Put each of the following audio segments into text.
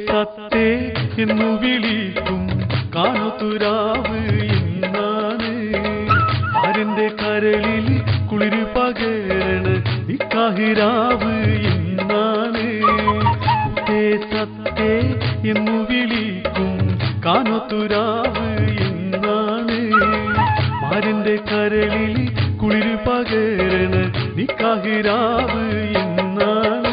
സത്തേ എന്നു വിളിക്കും കാണുതുരാവ് ഇന്നാണ് ആരിന്റെ കരളിൽ കുളിര് പകരണ നിക്കാഹിരാവ് ഇന്നാണ് സത്തേ എന്നു വിളിക്കും കാണുതുരാവ് ഇന്നാണ് ആരിന്റെ കരളിൽ കുളിര് പകരണ നിക്കാഹിരാവ് ഇന്നാണ്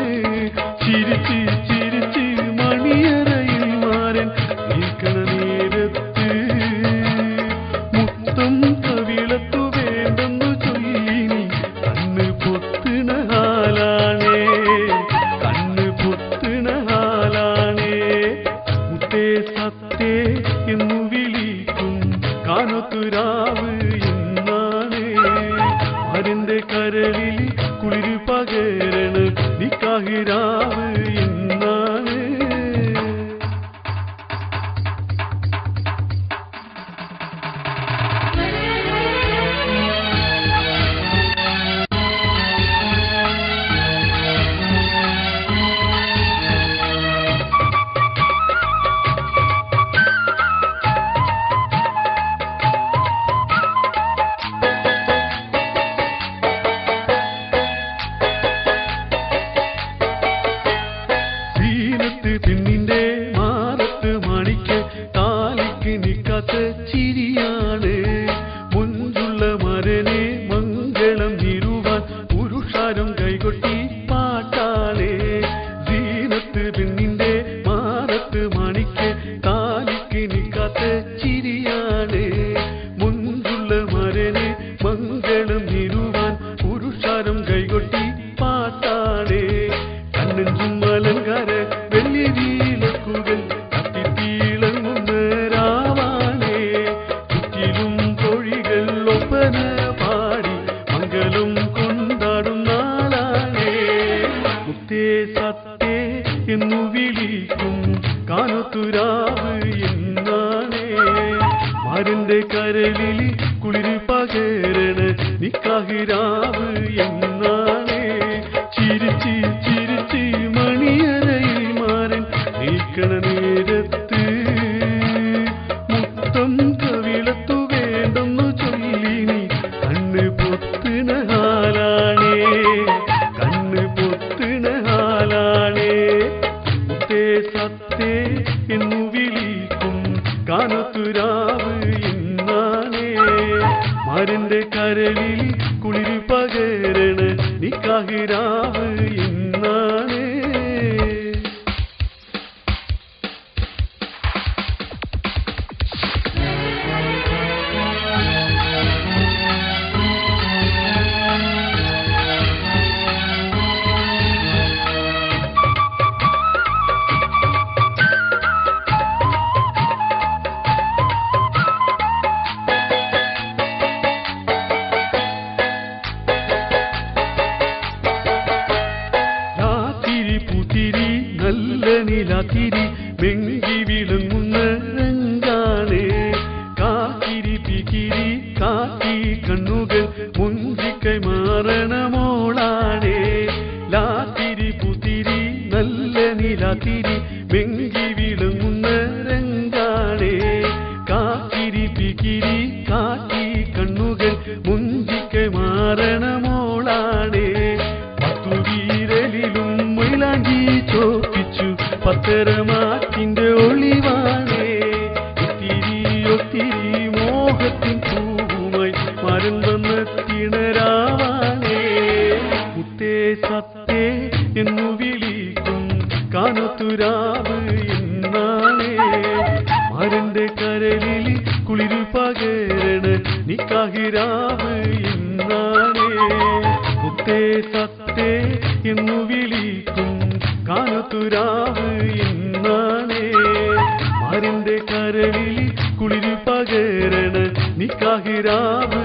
ചിരിച്ച് ചിരിച്ച് മണിയറയിൽ മാരൻ നിൽക്കണ നേരത്ത് മുത്തം കവിളത്തു വേണ്ടെന്നു ചൊല്ലിനി കണ്ണ് പൊത്തണ ഹാലാണേ കണ്ണ് പൊത്തണ ഹാലാണേ മുത്തേ സത്തേ എന്നു വിളിക്കും കാണുതുരാവ് ഇന്നാണ് ആരിന്റെ കരളിൽ കുളിര് പകരണ നിക്കാഹിരാവ് ഇന്നാണ് പെണ്ണിന്റെ മാറത്ത് മണിക്ക് താലിക്ക് നിക്കാത്ത ചിരിയാണ് മുൻപുള്ള മരനെ മംഗളം നിരുവാൻ പുരുഷാരം കൈകൊട്ടി പാട്ടാണ് സീനത്ത് പെണ്ണിന്റെ മാറത്ത് മണിക്ക് താലിക്ക് നിക്കാത്ത ചിരിയാണ് മുൻപുള്ള മരനെ മംഗളം നിരുവാൻ പുരുഷാരം കൈകൊട്ടി പാട്ടാണ് കണ്ണഞ്ചും അലങ്കാര വെള്ളി വീലക്കുകൾ കത്തിത്തീളങ്ങുന്ന രാവാണേ ചുറ്റിലും തൊഴികൾ ഒപ്പന പാടി മംഗളം കൊണ്ടാടും നാളാണേ മുത്തേ സത്തേ എന്നു വിളിക്കും കാണുതുരാവ് എന്നാണേ മാരന്റെ കരളിൽ കുളിര് പകരണ നിക്കാഹിരാവ് എന്നാണേ ചിരിച്ച് ചിരിച്ച് മണിയറയിൽ മാരൻ നിൽക്കണ നേരത്ത് മുത്തം കവിളത്തു വേണ്ടെന്നു ചൊല്ലിനി കണ്ണ് പൊത്തണ ഹാലാണേ കണ്ണ് പൊത്തണ ഹാലാണേ മുത്തേ സത്തേ എന്നു വിളിക്കും കാണുതുരാവ് ഇന്നാണേ മാരന്റെ കരളിൽ കുളിര് പകരണ നിക്കാഹിരാവ് ഇന്നാണേ പുത്തിരി നല്ല നിലാത്തിരി വെങ്കി വിളങ്ങുന്ന രംഗാണ് കാക്കിരി പിക്കിരി കാക്കി കണ്ണുകൾ മുഞ്ചിക്കൈ മാറണ മോളാണ് ലാത്തിരി പുത്തിരി നല്ല നിലാത്തിരി വെങ്കി വിളങ്ങുന്ന രംഗാണ് കാക്കിരി പിക്കിരി കാക്കി കണ്ണുകൾ മുഞ്ചിക്കൈ മാറണ മോളാണ് പത്തുവീരലിലും മൈലാഞ്ചി ചോപ്പിച്ചു പത്തരമാറ്റിന്റെ ഒളിവാണേ ഒത്തിരി ഒത്തിരി മോഹത്തിൻ പൂവുമായി മരം വന്നെത്തിണരാവാണേ മുത്തേ സത്തേ എന്നു വിളിക്കും കാണുതുരാവ് എന്നാണേ മരന്റെ കരളിൽ കുളിര് പകരണ നിക്കാഹിരാവ് എന്നാണേ മുത്തേ സത്തേ എന്നു വിളിക്കും കാണുതുരാവ് എന്നാണേ മാരന്റെ കരളിൽ കുളിര് പകരണ നിക്കാഹിരാവ്